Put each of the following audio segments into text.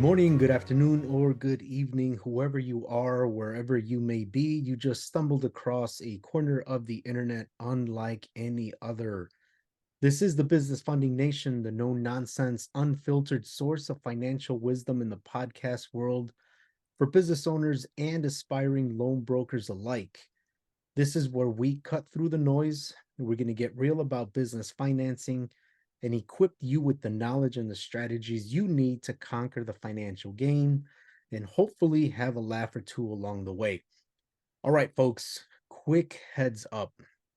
morning, good afternoon, or good evening, whoever you are, wherever you may be. You just stumbled across a corner of the internet unlike any other. This is the Business Funding Nation, the no nonsense, unfiltered source of financial wisdom in the podcast world for business owners and aspiring loan brokers alike. This is where we cut through the noise and we're going to get real about business financing and equip you with the knowledge and the strategies you need to conquer the financial game and hopefully have a laugh or two along the way. All right, folks, quick heads up.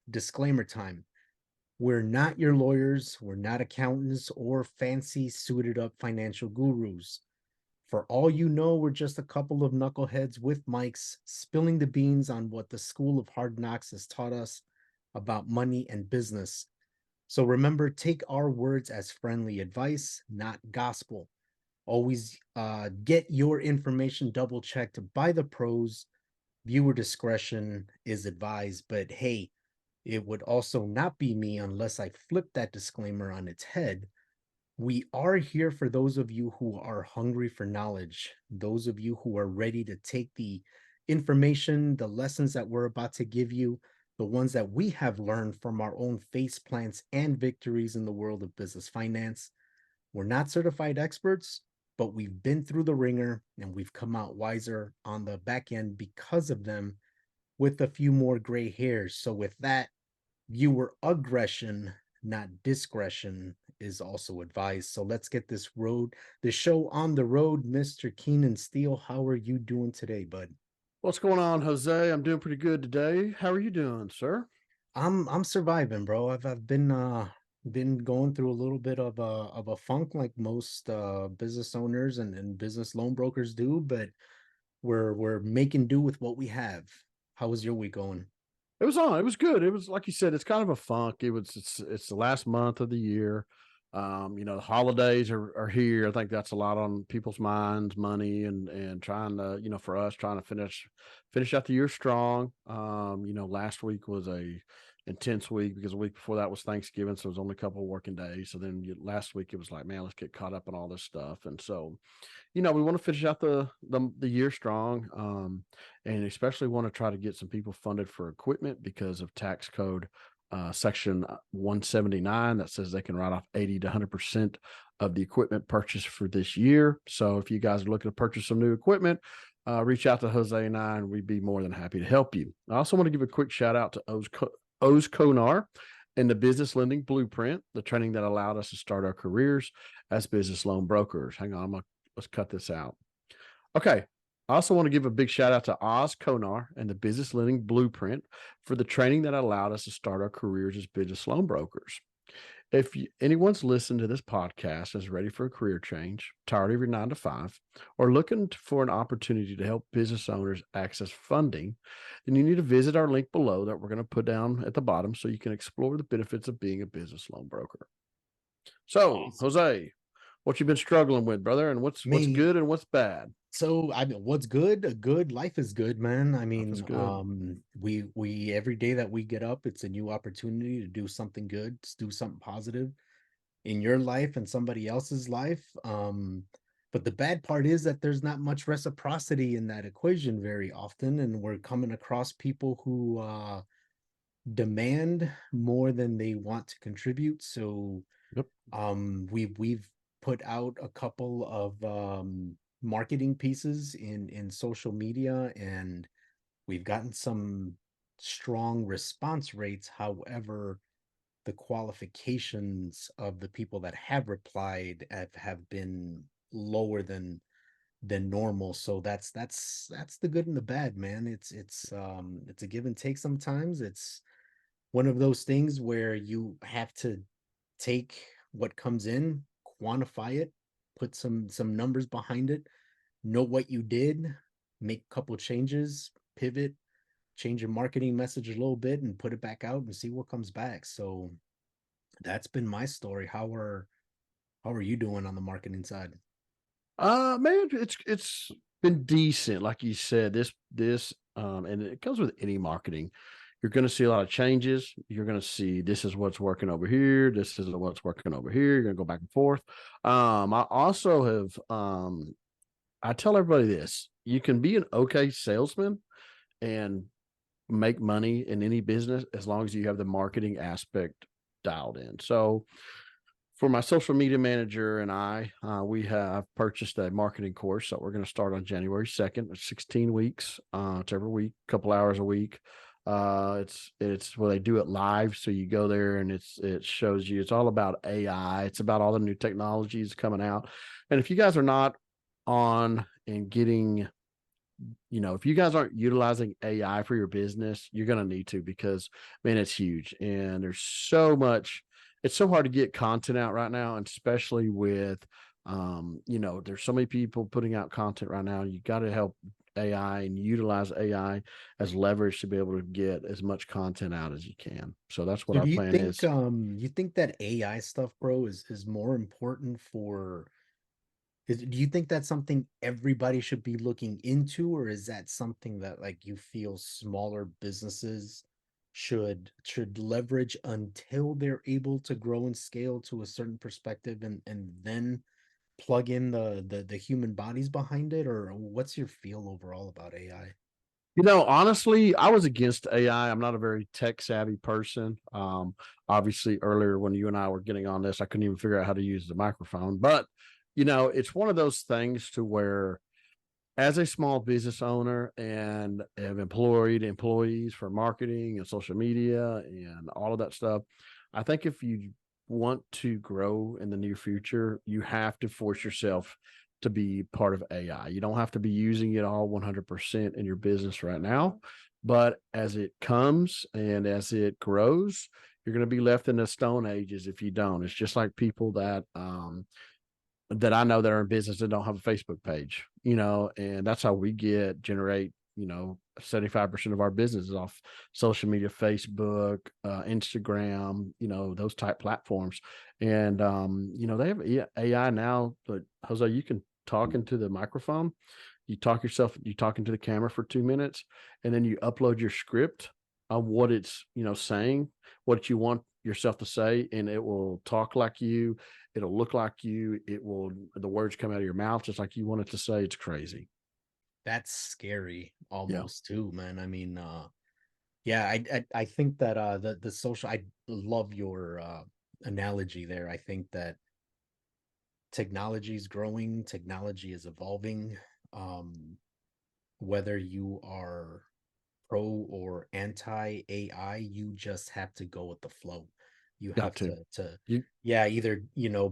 Disclaimer time. We're not your lawyers, we're not accountants or fancy suited up financial gurus. For all you know, we're just a couple of knuckleheads with mics spilling the beans on what the School of Hard Knocks has taught us about money and business. So remember, take our words as friendly advice, not gospel. Always get your information double checked by the pros. Viewer discretion is advised, but hey, it would also not be me unless I flip that disclaimer on its head. We are here for those of you who are hungry for knowledge, those of you who are ready to take the information, the lessons that we're about to give you, the ones that we have learned from our own face plants and victories in the world of business finance. We're not certified experts, but we've been through the ringer and we've come out wiser on the back end because of them with a few more gray hairs. So with that, viewer aggression, not discretion, is also advised. So let's get this show on the road. Mr. Keenan Steele, how are you doing today, bud? What's going on, Jose? I'm doing pretty good today. How are you doing, sir? I'm surviving, bro. I've been going through a little bit of a funk like most business owners and business loan brokers do, but we're making do with what we have. How was your week going? It was good. It was like you said, it's kind of a funk. It's the last month of the year. The holidays are here. I think that's a lot on people's minds, money and trying to, for us trying to finish out the year strong. Last week was a intense week because the week before that was Thanksgiving, so it was only a couple of working days. So then last week it was like, man, let's get caught up on all this stuff. And so, we want to finish out the year strong, and especially want to try to get some people funded for equipment because of tax code section 179 that says they can write off 80 to 100% of the equipment purchased for this year. So if you guys are looking to purchase some new equipment, reach out to Jose and I, and we'd be more than happy to help you. I also want to give a quick shout out to Oz Konar and the Business Lending Blueprint, the training that allowed us to start our careers as business loan brokers. Hang on, let's cut this out. Okay. I also want to give a big shout out to Oz Konar and the Business Lending Blueprint for the training that allowed us to start our careers as business loan brokers. If anyone's listened to this podcast and is ready for a career change, tired of your 9 to 5, or looking for an opportunity to help business owners access funding, then you need to visit our link below that we're going to put down at the bottom so you can explore the benefits of being a business loan broker. So, Awesome. Jose, what you been struggling with, brother, and what's Me, good and what's bad? so I mean, what's good? Good life is good, man. I Life is mean, good. we every day that we get up, it's a new opportunity to do something good, to do something positive in your life and somebody else's life. But the bad part is that there's not much reciprocity in that equation very often, and we're coming across people who demand more than they want to contribute. So Yep. we've put out a couple of marketing pieces in social media, and we've gotten some strong response rates. However, the qualifications of the people that have replied have been lower than normal. So that's the good and the bad, man. It's a give and take sometimes. It's one of those things where you have to take what comes in, quantify it, put some numbers behind it, know what you did, make a couple changes, pivot, change your marketing message a little bit and put it back out and see what comes back. So that's been my story. How are you doing on the marketing side? Man, it's been decent, like you said. And it comes with any marketing. You're going to see a lot of changes. You're going to see this is what's working over here. This is what's working over here. You're going to go back and forth. I also have I tell everybody this: you can be an okay salesman and make money in any business as long as you have the marketing aspect dialed in. So, for my social media manager and we have purchased a marketing course that we're going to start on January 2nd. It's 16 weeks. It's every week, a couple hours a week. It's where they do it live, so you go there and it shows you. It's all about AI. It's about all the new technologies coming out. And if you guys are not on and getting, if you guys aren't utilizing AI for your business, you're going to need to, because man, it's huge. And there's so much, it's so hard to get content out right now. And especially with, there's so many people putting out content right now. You got to help AI and utilize AI as leverage to be able to get as much content out as you can. So that's what So our do you plan think is. you think that AI stuff, bro, is more important for do you think that's something everybody should be looking into, or is that something that like you feel smaller businesses should leverage until they're able to grow and scale to a certain perspective and then plug in the human bodies behind it, or what's your feel overall about AI? Honestly, I was against AI. I'm not a very tech savvy person. Obviously, earlier when you and I were getting on this, I couldn't even figure out how to use the microphone. But, it's one of those things to where, as a small business owner and have employed employees for marketing and social media and all of that stuff, I think if you want to grow in the near future, you have to force yourself to be part of AI. You don't have to be using it all 100% in your business right now, but as it comes and as it grows, you're going to be left in the stone ages if you don't. It's just like people that I know that are in business that don't have a Facebook page, and that's how we generate, 75% of our business is off social media, Facebook, Instagram, those type platforms. And, they have AI now, but Jose, you can talk into the microphone, you talk into the camera for 2 minutes, and then you upload your script of what it's, saying, what you want yourself to say, and it will talk like you. It'll look like you. The words come out of your mouth just like you want it to say. It's crazy. That's scary Yeah. almost too, man. I mean, yeah, I think that the social I love your analogy there. I think that technology is growing, technology is evolving. Um, whether you are pro or anti AI, you just have to go with the flow. You Got have to. to You yeah, either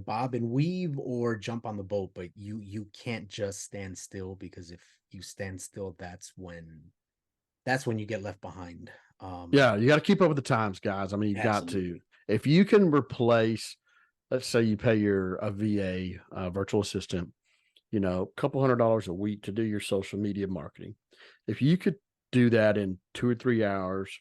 bob and weave or jump on the boat, but you can't just stand still, because if you stand still, that's when you get left behind. Yeah, you gotta keep up with the times, guys. I mean, you've got to. Absolutely. If you can replace, let's say you pay your a VA, virtual assistant, a couple $100 a week to do your social media marketing. If you could do that in 2 or 3 hours,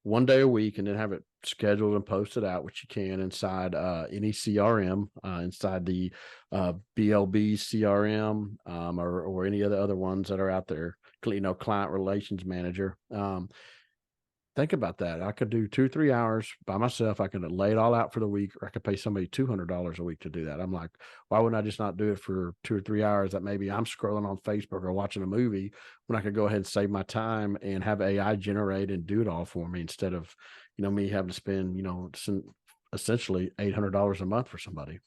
one day a week, and then have it scheduled and posted out, which you can inside any CRM, inside the BLB CRM, or any of the other ones that are out there, client relations manager. Think about that. I could do 2 or 3 hours by myself. I could lay it all out for the week, or I could pay somebody $200 a week to do that. I'm like, why wouldn't I just not do it for 2 or 3 hours that maybe I'm scrolling on Facebook or watching a movie, when I could go ahead and save my time and have AI generate and do it all for me, instead of, me having to spend, essentially $800 a month for somebody.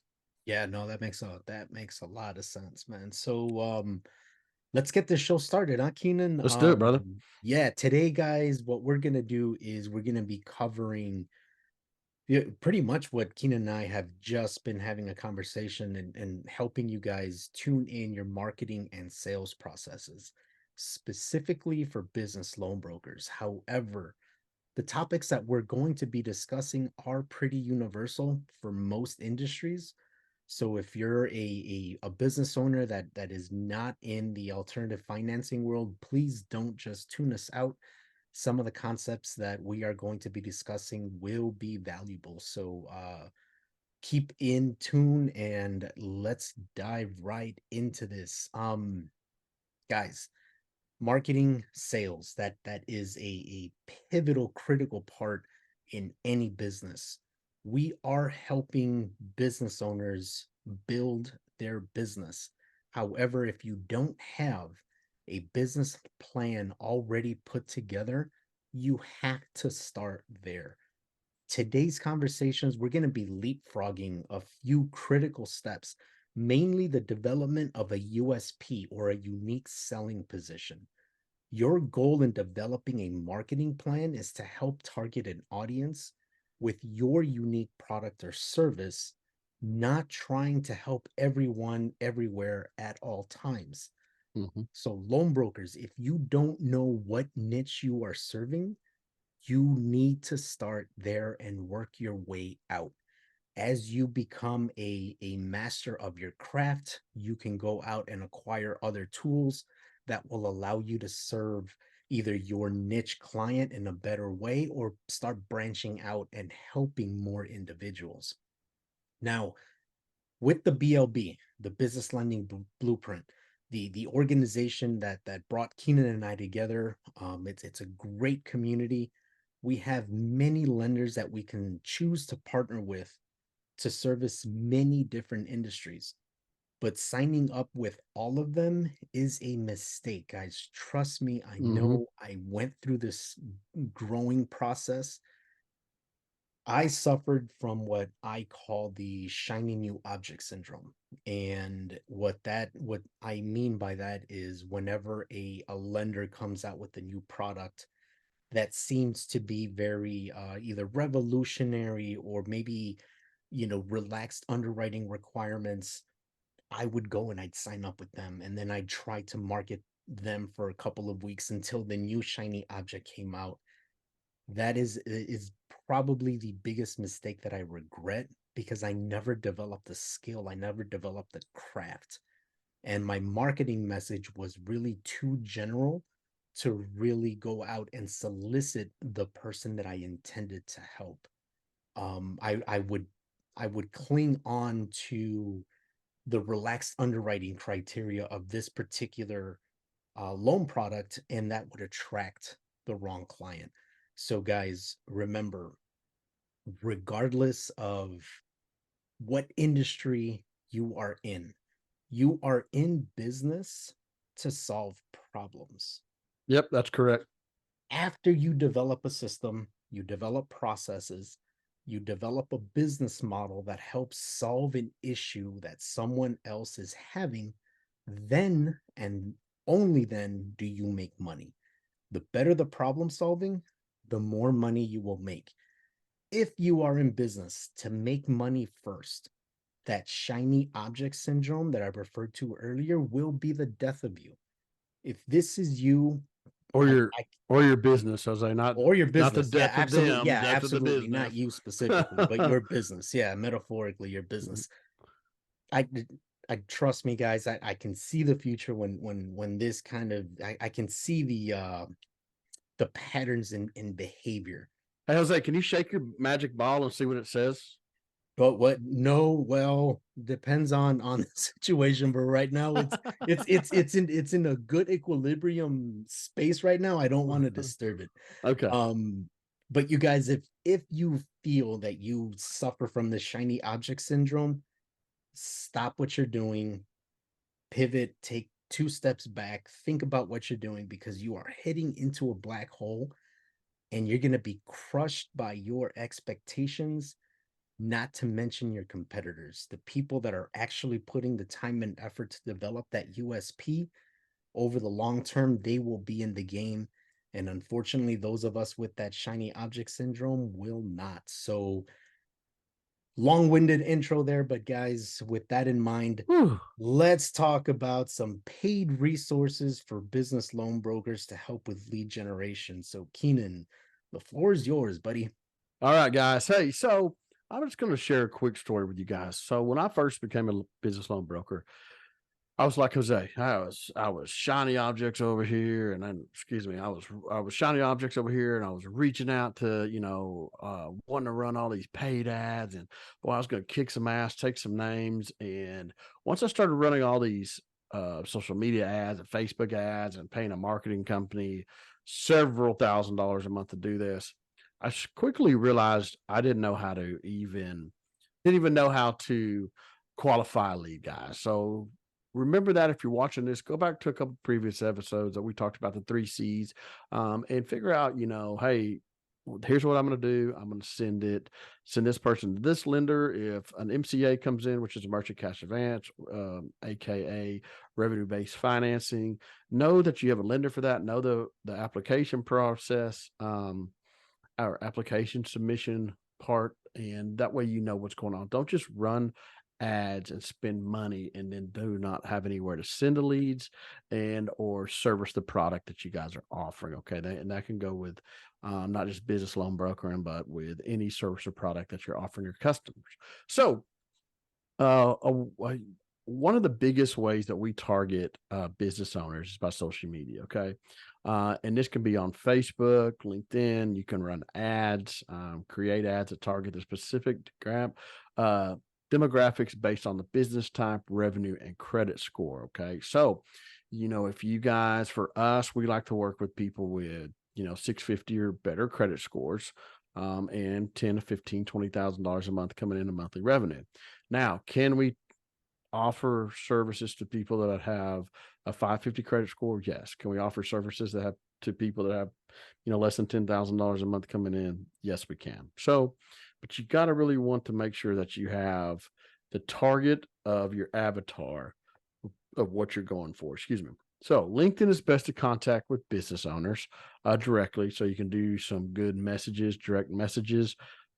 Yeah, no, that makes a lot of sense, man. So let's get this show started, huh, Keenan? Let's do it, brother. Yeah, today, guys, what we're gonna do is we're gonna be covering, yeah, pretty much what Keenan and I have just been having a conversation and helping you guys tune in your marketing and sales processes, specifically for business loan brokers. However, the topics that we're going to be discussing are pretty universal for most industries. So if you're a business owner that is not in the alternative financing world, please don't just tune us out. Some of the concepts that we are going to be discussing will be valuable. So keep in tune and let's dive right into this. Guys, marketing, sales, that is a pivotal, critical part in any business. We are helping business owners build their business. However, if you don't have a business plan already put together, you have to start there. Today's conversations, we're going to be leapfrogging a few critical steps, mainly the development of a USP or a unique selling position. Your goal in developing a marketing plan is to help target an audience with your unique product or service, not trying to help everyone everywhere at all times. Mhm. So, loan brokers, if you don't know what niche you are serving, you need to start there and work your way out. As you become a master of your craft, you can go out and acquire other tools that will allow you to serve either your niche client in a better way or start branching out and helping more individuals. Now, with the BLB, the Business Lending Blueprint, the organization that brought Keenan and I together, it's a great community. We have many lenders that we can choose to partner with to service many different industries. But signing up with all of them is a mistake, guys. Trust me, I Mhm. know I went through this growing process. I suffered from what I call the shiny new object syndrome. And what I mean by that is whenever a lender comes out with a new product that seems to be very either revolutionary or maybe relaxed underwriting requirements, I would go and I'd sign up with them and then I'd try to market them for a couple of weeks until the new shiny object came out. That is probably the biggest mistake that I regret because I never developed the skill, I never developed the craft, and my marketing message was really too general to really go out and solicit the person that I intended to help. I would cling on to the relaxed underwriting criteria of this particular loan product, and that would attract the wrong client. So, guys, remember, regardless of what industry you are in business to solve problems. Yep, that's correct. After you develop a system, you develop processes, you develop a business model that helps solve an issue that someone else is having, then and only then do you make money. The better the problem solving, the more money you will make. If you are in business to make money first, that shiny object syndrome that I referred to earlier will be the death of you. If this is you, Or your I or your business, I say, or your not the business. Yeah, death of absolutely. them, Yeah, death of the absolutely. Not business. you specifically, but your business. Yeah, metaphorically, your business. I I trust me, guys. I can see the future when this kind of I can see the patterns in behavior. Hey, Jose, can you shake your magic ball and see what it says? But what no, well, depends on the situation, but right now it's in a good equilibrium space right now. I don't want to disturb it. Okay. Um, but you guys, if you feel that you suffer from the shiny object syndrome, stop what you're doing, pivot, take two steps back, think about what you're doing because you are heading into a black hole and you're going to be crushed by your expectations, not to mention your competitors, the people that are actually putting the time and effort to develop that USP over the long term, they will be in the game. And unfortunately, those of us with that shiny object syndrome will not. So, long winded intro there, but guys, with that in mind, Whew. let's talk about some paid resources for business loan brokers to help with lead generation. So, Keenan, the floor is yours, buddy. All right, guys. Hey, so I'm just going to share a quick story with you guys. So when I first became a business loan broker, I was like Jose. I was shiny objects over here, and then excuse me, I was shiny objects over here, and I was reaching out to wanting to run all these paid ads, and boy, I was going to kick some ass, take some names, and once I started running all these social media ads and Facebook ads, and paying a marketing company several $1,000s a month to do this, quickly realized I didn't even know how to qualify lead guys. So remember that if you're watching this, go back to a couple previous episodes that we talked about the three C's, and figure out, hey, here's what I'm going to do. I'm going to send this person to this lender. If an MCA comes in, which is a merchant cash advance, AKA revenue based financing, know that you have a lender for that. Know the application process, our application submission part, and that way you know what's going on. Don't just run ads and spend money and then do not have anywhere to send the leads and or service the product that you guys are offering. Okay, and that can go with not just business loan brokering, but with any service or product that you're offering your customers. So uh, a- a- one of the biggest ways that we target business owners is by social media. Okay. And this can be on Facebook, LinkedIn. You can run ads, create ads that target the specific uh, demographics based on the business type, revenue, and credit score. Okay. So, if you guys, for us, we like to work with people with, 650 or better credit scores, and 10 to 15, $20,000 a month coming in a monthly revenue. Now, can we offer services to people that have a 550 credit score? Yes. Can we offer services that have to people that have, less than $10,000 a month coming in? Yes, we can. So, but you got to really want to make sure that you have the target of your avatar of what you're going for. Excuse me. So, LinkedIn is best to contact with business owners directly. So, you can do some good messages, direct messages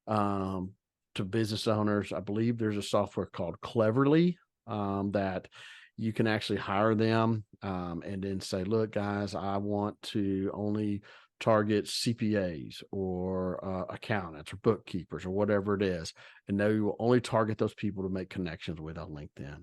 um, to business owners. I believe there's a software called Cleverly that you can actually hire them and then say, look, guys, I want to only target CPAs or accountants or bookkeepers or whatever it is. And they will only target those people to make connections with on LinkedIn.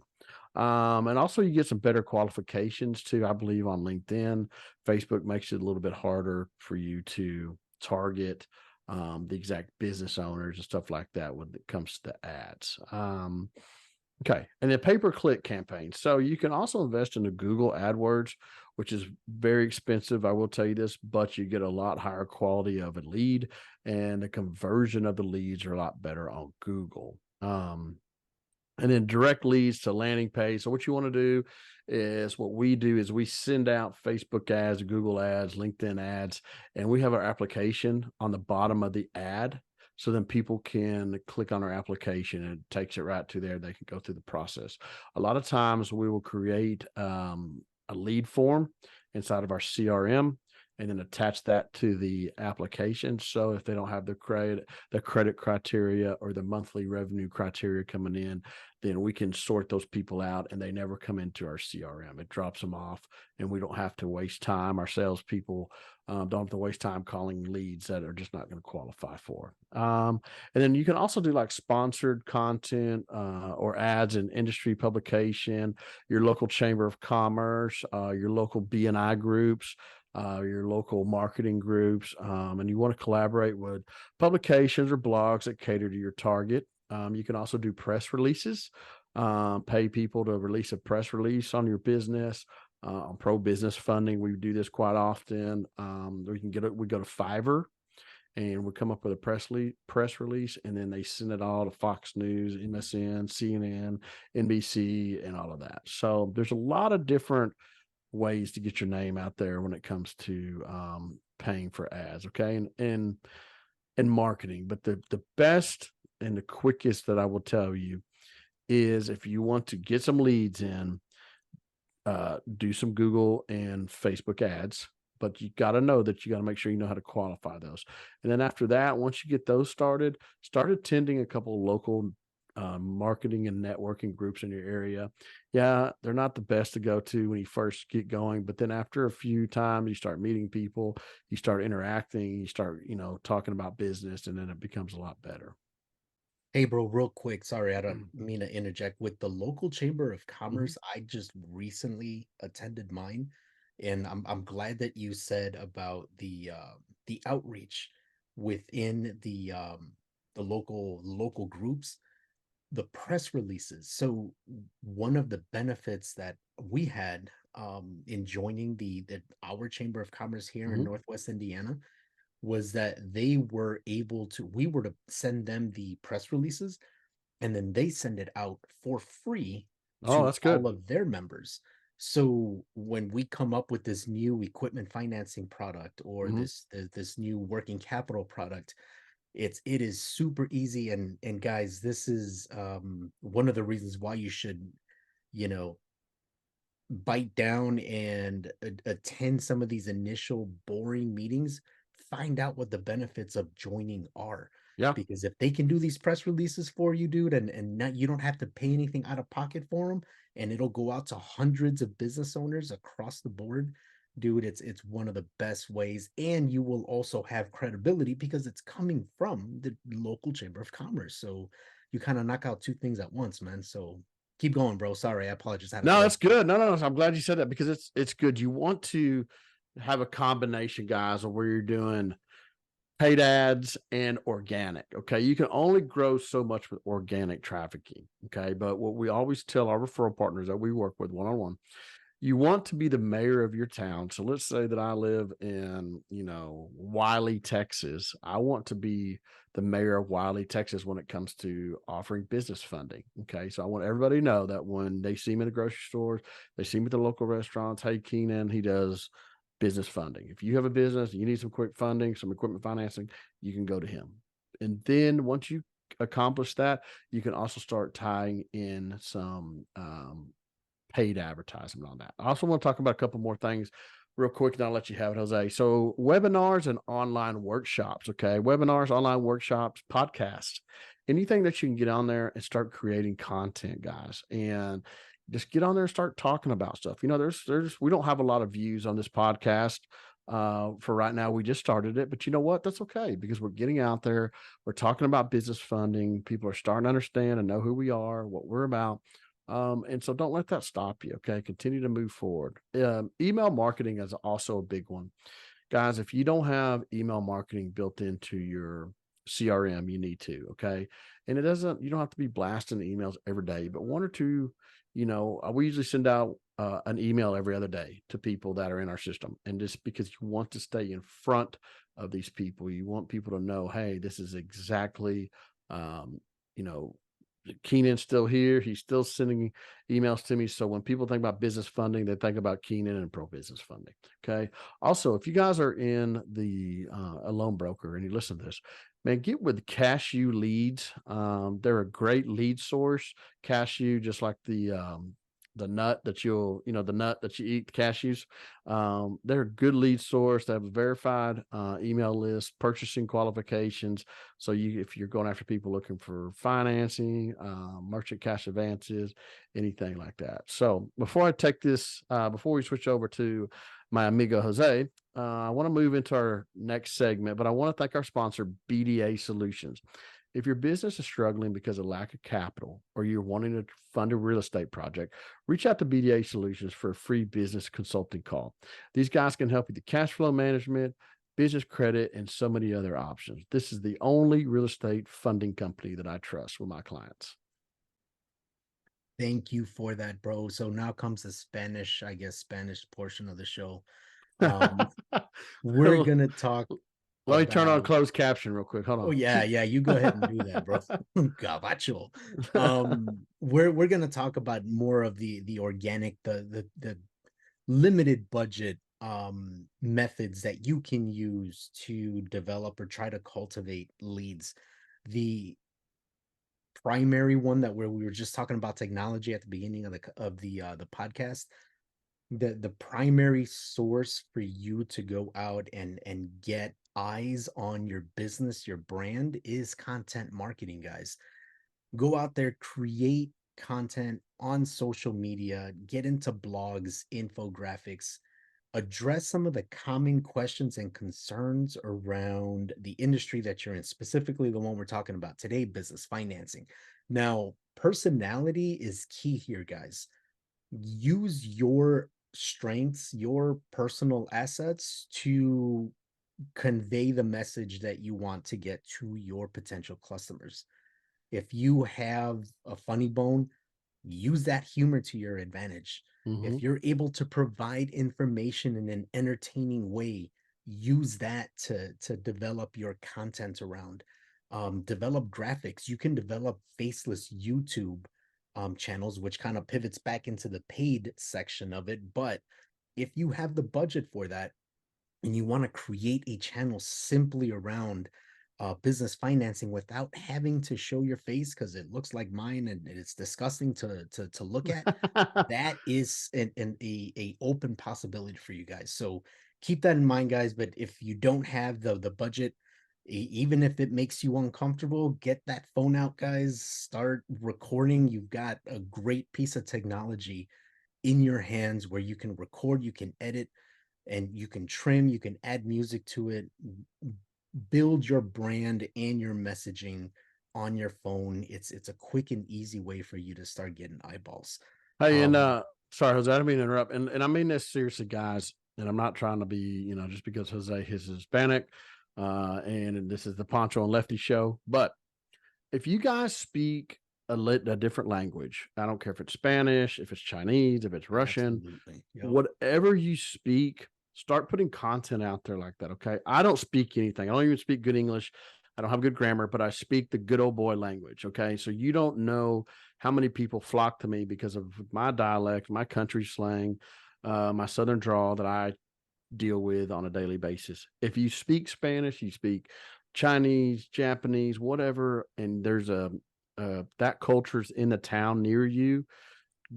And also, you get some better qualifications too, I believe, on LinkedIn. Facebook makes it a little bit harder for you to target the exact business owners and stuff like that when it comes to ads. Okay. And then pay per click campaigns. So you can also invest in the Google AdWords, which is very expensive. I will tell you this, but you get a lot higher quality of a lead, and the conversion of the leads are a lot better on Google. And then direct leads to landing page. So what you want to do is what we do is we send out Facebook ads, Google ads, LinkedIn ads, and we have our application on the bottom of the ad. So then people can click on our application and it takes it right to there. They can go through the process. A lot of times we will create a lead form inside of our CRM and then attach that to the application. So if they don't have the credit criteria or the monthly revenue criteria coming in, then we can sort those people out and they never come into our CRM. It drops them off and we don't have to waste time. Our salespeople don't have to waste time calling leads that are just not going to qualify for. And then you can also do like sponsored content or ads in industry publication, your local chamber of commerce, your local BNI groups, your local marketing groups, and you want to collaborate with publications or blogs that cater to your target. You can also do press releases, pay people to release a press release on your business. On pro business funding, we do this quite often. We can get it. We go to Fiverr and we come up with a press release, and then they send it all to Fox News, MSN, CNN, NBC, and all of that. So there's a lot of different ways to get your name out there when it comes to paying for ads. Okay, and marketing. But the best and the quickest that I will tell you is if you want to get some leads in, do some Google and Facebook ads. But you got to know that you got to make sure you know how to qualify those. And then after that, once you get those started, start attending a couple of local marketing and networking groups in your area. Yeah, they're not the best to go to when you first get going, but then after a few times, you start meeting people, you start interacting, you start, talking about business, and then it becomes a lot better. Hey, bro, real quick. Sorry, I don't mean to interject. With the local chamber of Mhm. commerce, I just recently attended mine, and I'm glad that you said about the outreach within the local groups, the press releases. So one of the benefits that we had in joining the our chamber of commerce here in Mhm. Northwest Indiana was that we were to send them the press releases and then they send it out for free Oh, to that's all good. of their members. So when we come up with this new equipment financing product or Hmm. this new working capital product, it is super easy. And guys, this is one of the reasons why you should, you know, bite down and attend some of these initial boring meetings, find out what the benefits of joining are. Yeah. Because if they can do these press releases for you, dude, and not, you don't have to pay anything out of pocket for them, and it'll go out to hundreds of business owners across the board, dude, it's one of the best ways. And you will also have credibility because it's coming from the local chamber of commerce. So you kind of knock out two things at once, man. So keep going, bro. Sorry, I apologize. I had to No, throw that's that in. good. No. I'm glad you said that because it's good. You want to have a combination, guys, of where you're doing paid ads and organic. Okay. You can only grow so much with organic trafficking. Okay. But what we always tell our referral partners that we work with one on one, you want to be the mayor of your town. So let's say that I live in, Wiley, Texas. I want to be the mayor of Wiley, Texas when it comes to offering business funding. Okay. So I want everybody to know that when they see me in the grocery stores, they see me at the local restaurants. Hey, Keenan, he does business funding. If you have a business, you need some quick funding, some equipment financing, you can go to him. And then once you accomplish that, you can also start tying in some paid advertisement on that. I also want to talk about a couple more things real quick, and I'll let you have it, Jose. So, webinars and online workshops. Okay. Webinars, online workshops, podcasts, anything that you can get on there and start creating content, guys. And just get on there and start talking about stuff. We don't have a lot of views on this podcast for right now. We just started it, but you know what? That's okay because we're getting out there. We're talking about business funding. People are starting to understand and know who we are, what we're about. And so don't let that stop you. Okay. Continue to move forward. Email marketing is also a big one. Guys, if you don't have email marketing built into your CRM, you need to. Okay. And you don't have to be blasting emails every day, but one or two, we usually send out an email every other day to people that are in our system. And just because you want to stay in front of these people, you want people to know, hey, this is exactly, you know, Keenan's still here. He's still sending emails to me. So when people think about business funding, they think about Keenan and pro business funding. Okay. Also, if you guys are in a loan broker and you listen to this, man, get with Cashew Leads. They're a great lead source. Cashew, just like the nut that the nut that you eat, cashews. They're a good lead source. They have a verified email list, purchasing qualifications. So if you're going after people looking for financing, merchant cash advances, anything like that. So before we switch over to my amigo Jose, I want to move into our next segment, but I want to thank our sponsor, BDA Solutions. If your business is struggling because of lack of capital or you're wanting to fund a real estate project, reach out to BDA Solutions for a free business consulting call. These guys can help you with cash flow management, business credit, and so many other options. This is the only real estate funding company that I trust with my clients. Thank you for that, bro. So now comes the Spanish, I guess, Spanish portion of the show. Um, we're Let gonna talk me turn on about. closed caption real quick. Hold Oh on. yeah, yeah. You go ahead and do that, bro. Gabacho. We're gonna talk about more of the organic, the limited budget methods that you can use to develop or try to cultivate leads. The primary one that where we were just talking about technology at the beginning of the podcast, the primary source for you to go out and get eyes on your business, your brand, is content marketing, guys. Go out there, create content on social media, get into blogs, infographics, address some of the common questions and concerns around the industry that you're in, specifically the one we're talking about today, business financing. Now, personality is key here, guys. Use your strengths, your personal assets to convey the message that you want to get to your potential customers. If you have a funny bone, use that humor to your advantage. Hmm. If you're able to provide information in an entertaining way, use that to develop your content around. Develop graphics. You can develop faceless YouTube channels, which kind of pivots back into the paid section of it. But if you have the budget for that and you want to create a channel simply around business financing without having to show your face because it looks like mine and it's disgusting to look at, that is a open possibility for you guys. So keep that in mind, guys. But if you don't have the budget, even if it makes you uncomfortable, get that phone out, guys. Start recording. You've got a great piece of technology in your hands where you can record, you can edit, and you can trim, you can add music to it, build your brand and your messaging on your phone. It's a quick and easy way for you to start getting eyeballs. Hey, and Um, sorry, Jose, I didn't mean to interrupt. And I mean this seriously, guys. And I'm not trying to be, just because Jose is Hispanic, and this is the Poncho and Lefty show. But if you guys speak a different language, I don't care if it's Spanish, if it's Chinese, if it's Russian, Absolutely. Yep. whatever you speak, start putting content out there like that. Okay. I don't speak anything. I don't even speak good English. I don't have good grammar, but I speak the good old boy language. Okay. So you don't know how many people flock to me because of my dialect, my country slang, my Southern drawl that I deal with on a daily basis. If you speak Spanish, you speak Chinese, Japanese, whatever, and there's that culture's in the town near you,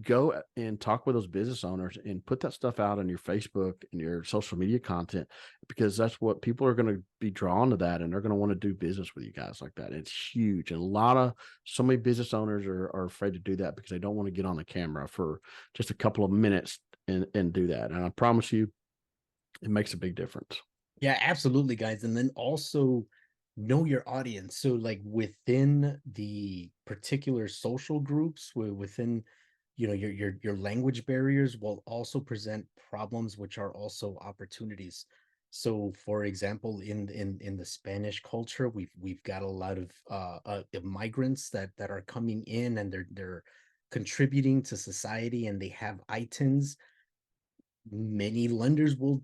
go and talk with those business owners and put that stuff out on your Facebook and your social media content, because that's what people are going to be drawn to, that and they're going to want to do business with you guys like that. It's huge. And so many business owners are afraid to do that because they don't want to get on the camera for just a couple of minutes and do that. And I promise you, it makes a big difference. Yeah, absolutely, guys. And then also know your audience. So, like within the particular social groups, within your language barriers will also present problems, which are also opportunities. So, for example, in the Spanish culture, we've got a lot of migrants that are coming in and they're contributing to society and they have ITINs. Many lenders will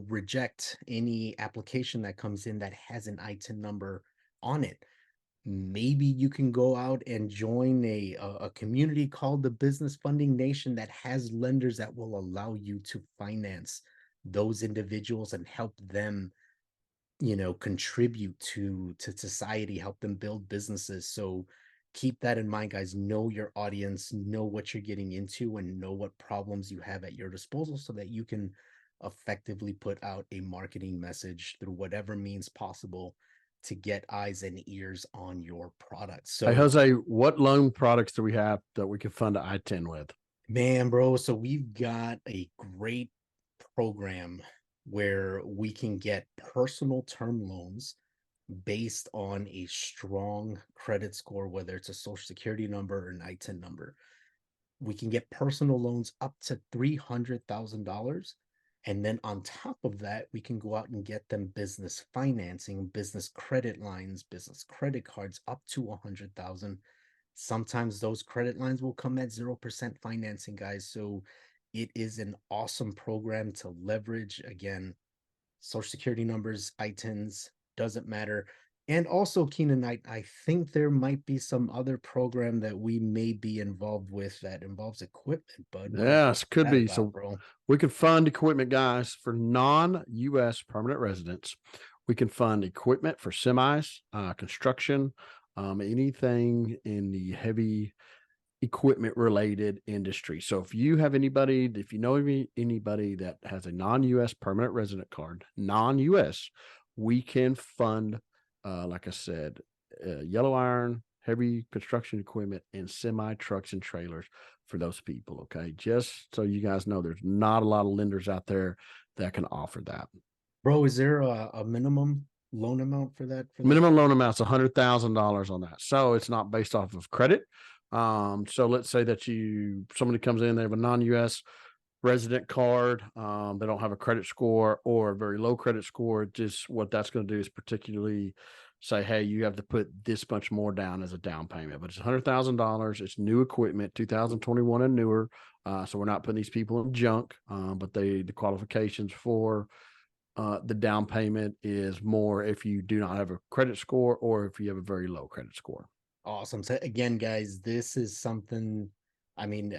reject any application that comes in that has an ITIN number on it. Maybe you can go out and join a community called the Business Funding Nation that has lenders that will allow you to finance those individuals and help them contribute to society, help them build businesses. So keep that in mind, guys. Know your audience, know what you're getting into, and know what problems you have at your disposal so that you can effectively put out a marketing message through whatever means possible to get eyes and ears on your product. Hey, So Jose, what loan products do we have that we can fund an I-10 with? man, bro, so we've got a great program where we can get personal term loans based on a strong credit score, whether it's a social security number or an ITIN number. We can get personal loans up to $300,000. And then on top of that, we can go out and get them business financing, business credit lines, business credit cards up to 100,000. Sometimes those credit lines will come at 0% financing, guys. So it is an awesome program to leverage. Again, social security numbers, ITINs, doesn't matter. And also, Keenan, I think there might be some other program that we may be involved with that involves equipment, bud. Yes, What's could that be. about, So bro? we could fund equipment, guys, for non-US permanent residents. We can fund equipment for semis, construction, anything in the heavy equipment related industry. So if you know anybody that has a non-US permanent resident card, non-US, we can fund, like I said, yellow iron, heavy construction equipment, and semi trucks and trailers for those people. Okay, just so you guys know, there's not a lot of lenders out there that can offer that. Bro, is there a minimum loan amount for that Minimum loan program? amount's $100,000 on that, so it's not based off of credit. So let's say that somebody comes in, they have a non-US resident card, they don't have a credit score or a very low credit score. Just what that's going to do is particularly say, hey, you have to put this much more down as a down payment. But it's $100,000. It's new equipment, 2021 and newer. So we're not putting these people in junk, but the qualifications for the down payment is more if you do not have a credit score or if you have a very low credit score. Awesome. So again, guys, this is something, I mean,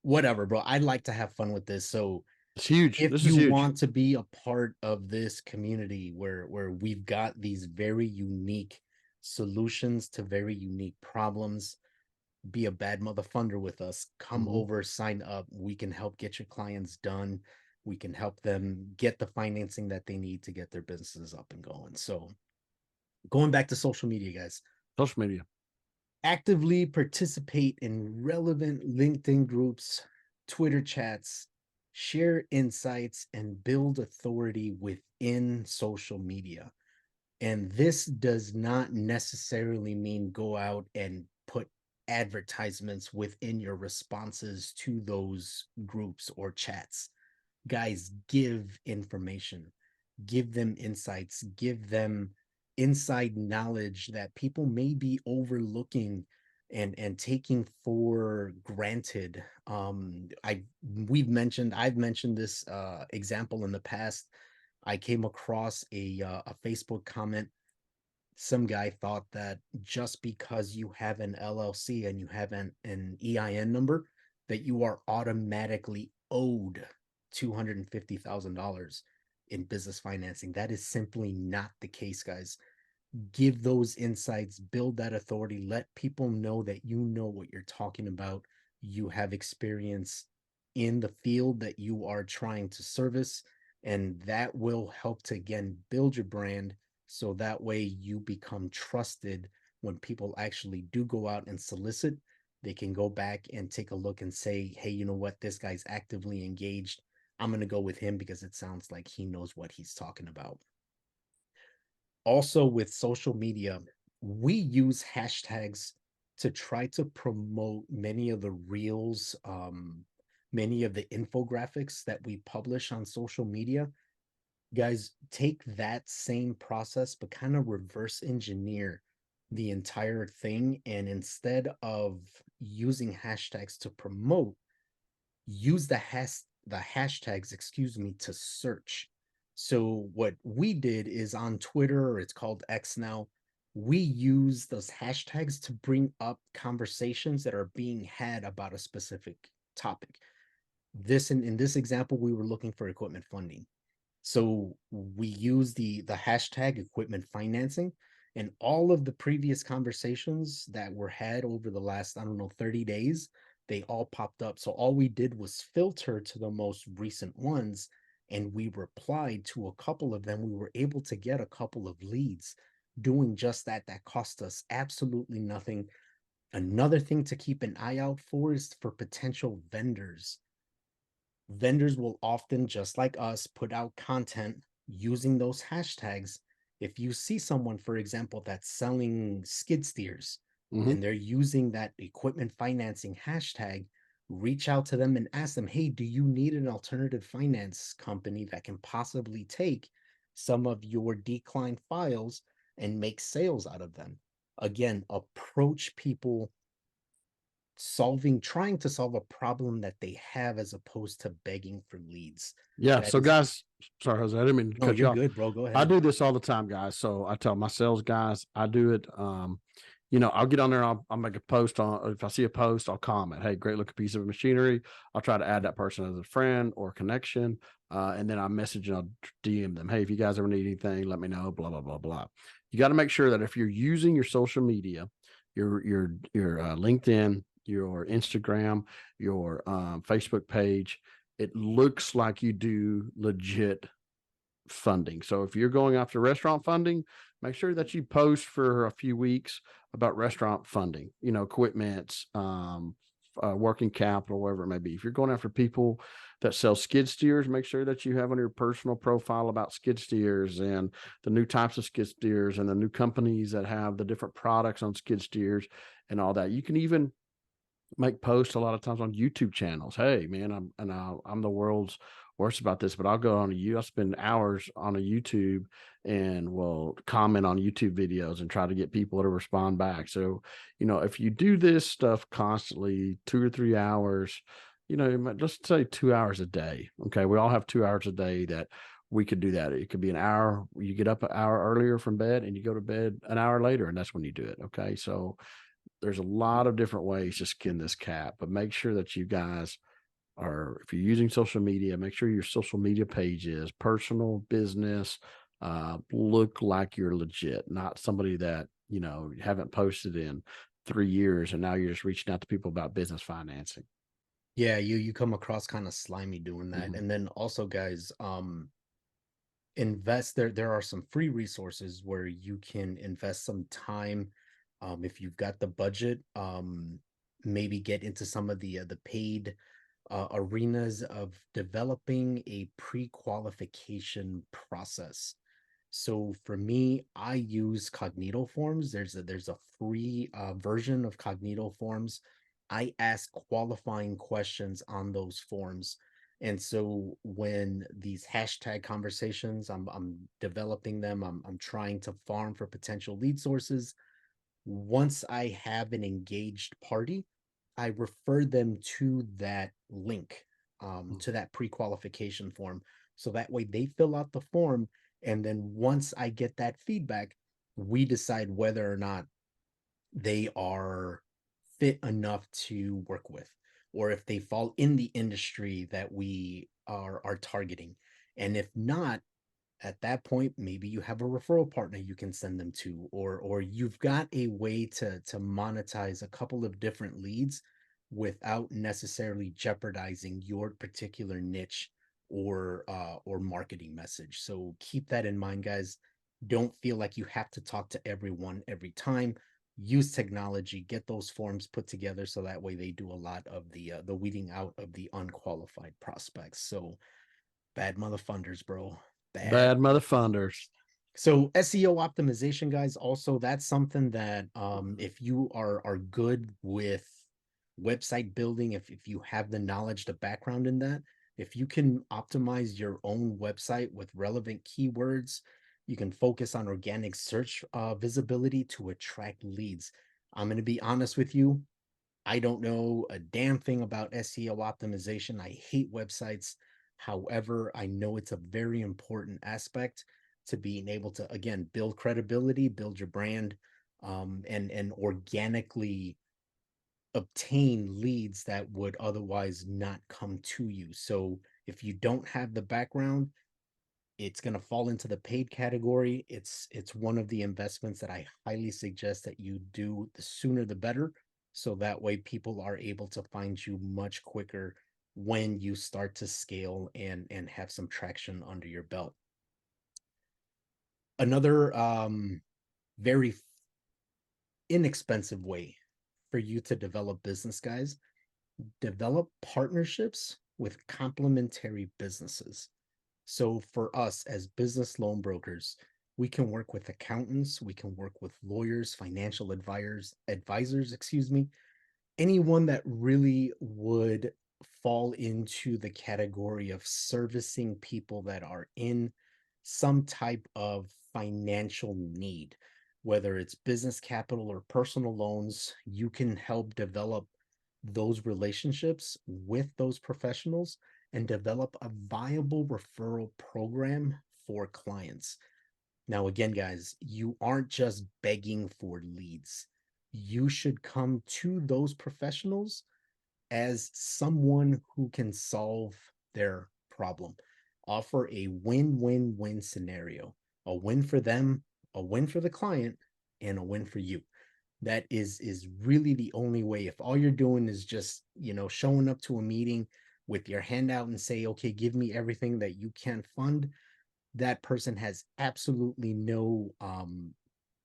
whatever, bro. I'd like to have fun with this. So It's huge. if This is you huge. want to be a part of this community where we've got these very unique solutions to very unique problems, be a bad motherfunder with us. Come Mhm. over, sign up. We can help get your clients done. We can help them get the financing that they need to get their businesses up and going. So, going back to social media, guys, Social media. actively participate in relevant LinkedIn groups, Twitter chats, share insights, and build authority within social media. And this does not necessarily mean go out and put advertisements within your responses to those groups or chats. Guys, give information, give them insights, give them inside knowledge that people may be overlooking and taking for granted. I've mentioned this example in the past. I came across a Facebook comment. Some guy thought that just because you have an LLC and you have an EIN number, that you are automatically owed $250,000 in business financing. That is simply not the case, guys. Give those insights, build that authority, let people know that you know what you're talking about. You have experience in the field that you are trying to service, and that will help to again build your brand so that way you become trusted when people actually do go out and solicit. They can go back and take a look and say, hey, you know what, this guy's actively engaged. I'm going to go with him because it sounds like he knows what he's talking about. Also with social media, we use hashtags to try to promote many of the reels, many of the infographics that we publish on social media. Guys, take that same process, but kind of reverse engineer the entire thing. And instead of using hashtags to promote, use the hashtags, excuse me, to search. So what we did is on Twitter, or it's called X now, we use those hashtags to bring up conversations that are being had about a specific topic. This in this example, we were looking for equipment funding. So we use the hashtag equipment financing, and all of the previous conversations that were had over the last, I don't know, 30 days, they all popped up. So all we did was filter to the most recent ones and we replied to a couple of them. We were able to get a couple of leads doing just that. That cost us absolutely nothing. Another thing to keep an eye out for is for potential vendors. Vendors will often, just like us, put out content using those hashtags. If you see someone, for example, that's selling skid steers Mhm. and they're using that equipment financing hashtag, reach out to them and ask them, hey, do you need an alternative finance company that can possibly take some of your declined files and make sales out of them? Again, approach people trying to solve a problem that they have as opposed to begging for leads. Yeah. That So, is, guys, sorry, Jose, I didn't mean to no, cut you you're off. good, bro. Go I ahead. do this all the time, guys. So I tell my sales guys, I do it. I'll get on there. I'll make a post on. If I see a post, I'll comment. Hey, great looking piece of machinery. I'll try to add that person as a friend or connection, and then I message and I'll DM them. Hey, if you guys ever need anything, let me know. Blah blah blah blah. You got to make sure that if you're using your social media, your LinkedIn, your Instagram, your Facebook page, it looks like you do legit funding. So if you're going after restaurant funding, make sure that you post for a few weeks about restaurant funding, equipment, working capital, whatever it may be. If you're going after people that sell skid steers, make sure that you have on your personal profile about skid steers and the new types of skid steers and the new companies that have the different products on skid steers and all that. You can even make posts a lot of times on YouTube channels. Hey, man, I'm the world's worst about this, but I'll go on I'll spend hours on a YouTube and will comment on YouTube videos and try to get people to respond back. So, if you do this stuff constantly, 2 or 3 hours, let's say 2 hours a day. Okay. We all have 2 hours a day that we could do that. It could be an hour. You get up an hour earlier from bed and you go to bed an hour later, and that's when you do it. Okay. So there's a lot of different ways to skin this cat, but make sure that you guys are, if you're using social media, make sure your social media pages, personal, business, look like you're legit, not somebody that, you haven't posted in 3 years and now you're just reaching out to people about business financing. Yeah, you come across kind of slimy doing that. Mhm. And then also, guys, invest there are some free resources where you can invest some time, if you've got the budget, maybe get into some of the paid arenas of developing a pre-qualification process. So for me, I use Cognito Forms. There's a free version of Cognito Forms. I ask qualifying questions on those forms. And so when these hashtag conversations, I'm developing them, I'm trying to farm for potential lead sources. Once I have an engaged party, I refer them to that link, Mm. to that pre-qualification form. So that way they fill out the form. And then once I get that feedback, we decide whether or not they are fit enough to work with, or if they fall in the industry that we are targeting. And if not, at that point maybe you have a referral partner you can send them to, or you've got a way to monetize a couple of different leads without necessarily jeopardizing your particular niche or marketing message. So keep that in mind, guys. Don't feel like you have to talk to everyone every time. Use technology, get those forms put together so that way they do a lot of the weeding out of the unqualified prospects. So bad motherfunders, bro. Bad. Bad mother funders. So SEO optimization, guys, also that's something that, if you are good with website building, if you have the knowledge, the background in that, if you can optimize your own website with relevant keywords, you can focus on organic search visibility to attract leads. I'm going to be honest with you. I don't know a damn thing about SEO optimization. I hate websites. However, I know it's a very important aspect to being able to, again, build credibility, build your brand, and organically obtain leads that would otherwise not come to you. So if you don't have the background, it's going to fall into the paid category. It's one of the investments that I highly suggest that you do, the sooner the better, so that way people are able to find you much quicker when you start to scale and have some traction under your belt. Another very inexpensive way for you to develop business, guys, develop partnerships with complementary businesses. So for us as business loan brokers, we can work with accountants, we can work with lawyers, financial advisors, excuse me, anyone that really would fall into the category of servicing people that are in some type of financial need, whether it's business capital or personal loans. You can help develop those relationships with those professionals and develop a viable referral program for clients. Now, again, guys, you aren't just begging for leads. You should come to those professionals as someone who can solve their problem. Offer a win-win-win scenario, a win for them, a win for the client, and a win for you. That is really the only way. If all you're doing is just, showing up to a meeting with your hand out and say, okay, give me everything that you can fund, that person has absolutely no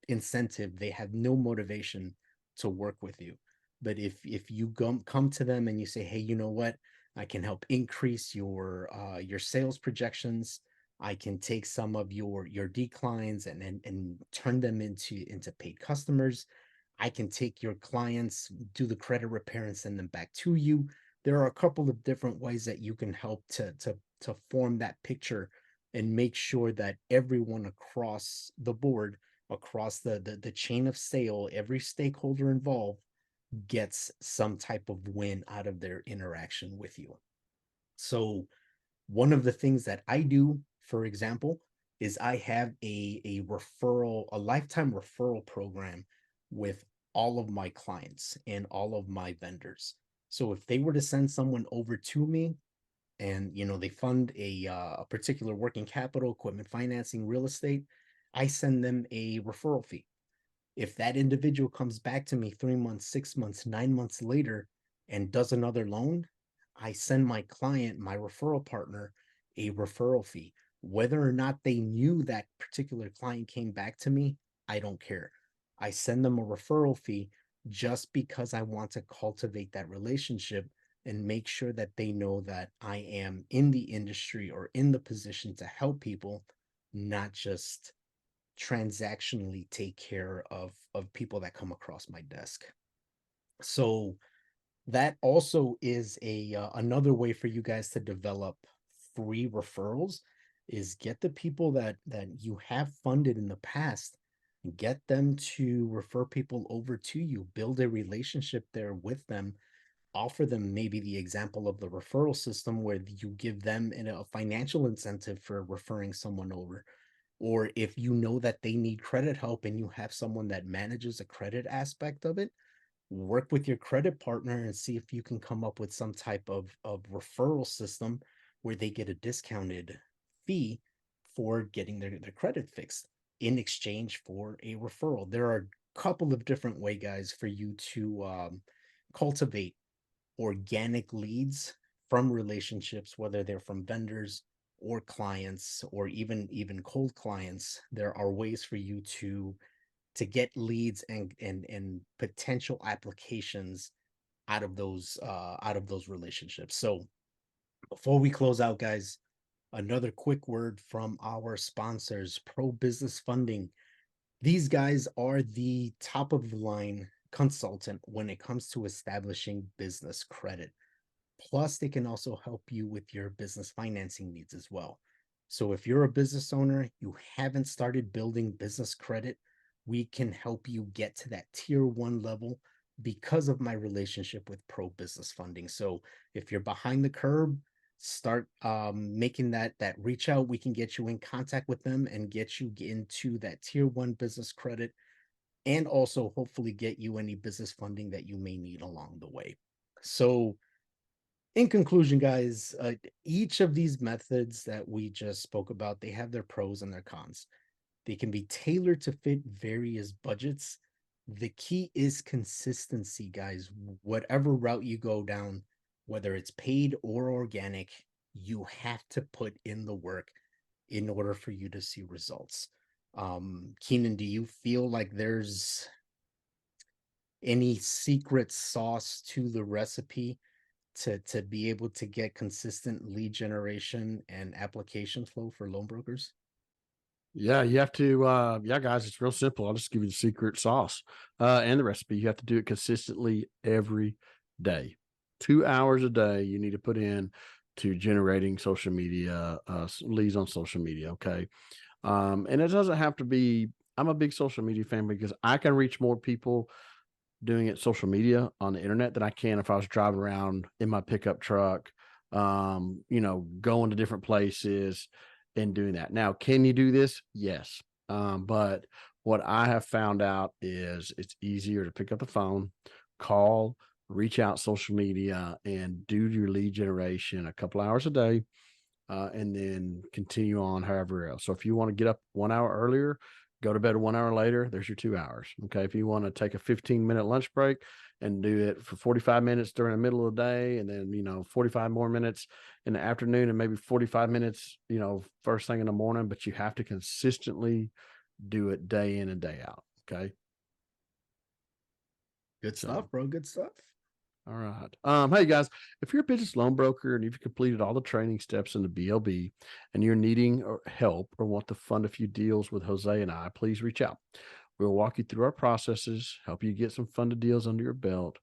incentive. They have no motivation to work with you. But if you come to them and you say, hey, you know what, I can help increase your sales projections. I can take some of your declines and turn them into paid customers. I can take your clients, do the credit repair, and send them back to you. There are a couple of different ways that you can help to form that picture and make sure that everyone across the board, across the chain of sale, every stakeholder involved gets some type of win out of their interaction with you. So one of the things that I do for example, is I have a lifetime referral program with all of my clients and all of my vendors. So if they were to send someone over to me and they fund a particular working capital, equipment financing, real estate, I send them a referral fee. If that individual comes back to me 3 months, 6 months, 9 months later and does another loan, I send my client, my referral partner, a referral fee. Whether or not they knew that particular client came back to me, I don't care. I send them a referral fee just because I want to cultivate that relationship and make sure that they know that I am in the industry or in the position to help people, not just transactionally take care of people that come across my desk. So that also is a another way for you guys to develop free referrals is get the people that you have funded in the past, get them to refer people over to you, build a relationship there with them, offer them maybe the example of the referral system where you give them a financial incentive for referring someone over. Or if you know that they need credit help and you have someone that manages a credit aspect of it, work with your credit partner and see if you can come up with some type of referral system where they get a discounted fee for getting their credit fixed in exchange for a referral. There are a couple of different way, guys, for you to cultivate organic leads from relationships, whether they're from vendors or clients or even cold clients. There are ways for you to get leads and potential applications out of those relationships. So before we close out, guys, another quick word from our sponsors, Pro Business Funding. These guys are the top of the line consultant when it comes to establishing business credit. Plus, they can also help you with your business financing needs as well. So, if you're a business owner, you haven't started building business credit, we can help you get to that tier one level because of my relationship with Pro Business Funding. So, if you're behind the curve, start making that reach out. We can get you in contact with them and get you into that tier one business credit and also hopefully get you any business funding that you may need along the way. So, in conclusion, guys, each of these methods that we just spoke about, they have their pros and their cons. They can be tailored to fit various budgets. The key is consistency, guys. Whatever route you go down, whether it's paid or organic, you have to put in the work in order for you to see results. Keenan, do you feel like there's any secret sauce to the recipe to be able to get consistent lead generation and application flow for loan brokers? Yeah, you have to, yeah, guys, it's real simple. I'll just give you the secret sauce and the recipe. You have to do it consistently every day. 2 hours a day you need to put in to generating social media, leads on social media. Okay. And it doesn't have to be, I'm a big social media fan because I can reach more people doing it social media on the internet than I can if I was driving around in my pickup truck, going to different places and doing that. Now, can you do this? Yes. But what I have found out is it's easier to pick up the phone, call, reach out social media, and do your lead generation a couple hours a day, and then continue on however else. So if you want to get up 1 hour earlier, go to bed 1 hour later, there's your 2 hours. Okay. If you want to take a 15-minute lunch break and do it for 45 minutes during the middle of the day, and then, 45 more minutes in the afternoon, and maybe 45 minutes, first thing in the morning, but you have to consistently do it day in and day out. Okay. Good So stuff, bro. Good stuff. all right. Hey guys, if you're a business loan broker and you've completed all the training steps in the BLB and you're needing help or want to fund a few deals with Jose and I, please reach out. We'll walk you through our processes, help you get some funded deals under your belt.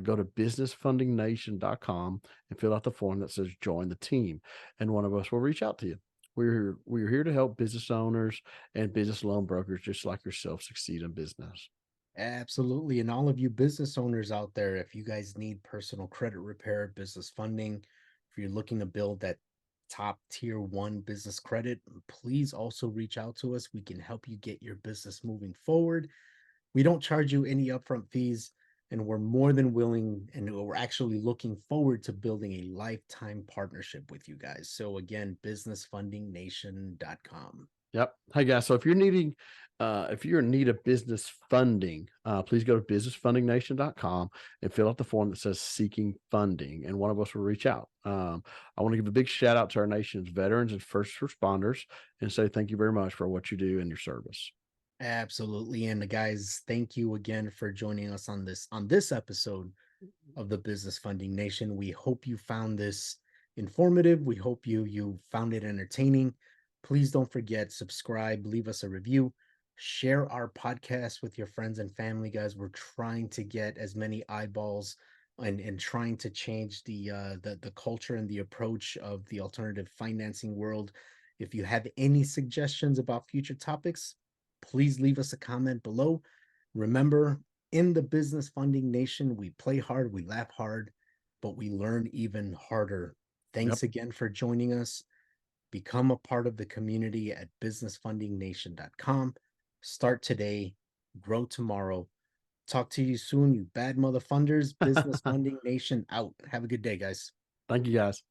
Go to businessfundingnation.com and fill out the form that says join the team, and one of us will reach out to you. We're here to help business owners and business loan brokers just like yourself succeed in business. Absolutely. And all of you business owners out there, if you guys need personal credit repair, business funding, if you're looking to build that top tier one business credit, please also reach out to us. We can help you get your business moving forward. We don't charge you any upfront fees, and we're more than willing and we're actually looking forward to building a lifetime partnership with you guys. So again, businessfundingnation.com. Yep. Hey guys, so if you're in need of business funding, please go to businessfundingnation.com and fill out the form that says seeking funding, and one of us will reach out. I want to give a big shout out to our nation's veterans and first responders and say thank you very much for what you do and your service. Absolutely. And guys, thank you again for joining us on this episode of the Business Funding Nation. We hope you found this informative. We hope you found it entertaining. Please don't forget, subscribe, leave us a review, share our podcast with your friends and family, guys. We're trying to get as many eyeballs and trying to change the culture and the approach of the alternative financing world. If you have any suggestions about future topics, please leave us a comment below. Remember, in the Business Funding Nation, we play hard, we laugh hard, but we learn even harder. Yep. Thanks again for joining us. Become a part of the community at businessfundingnation.com. Start today, grow tomorrow. Talk to you soon, you bad mother funders. Business Funding Nation out. Have a good day, guys. Thank you guys.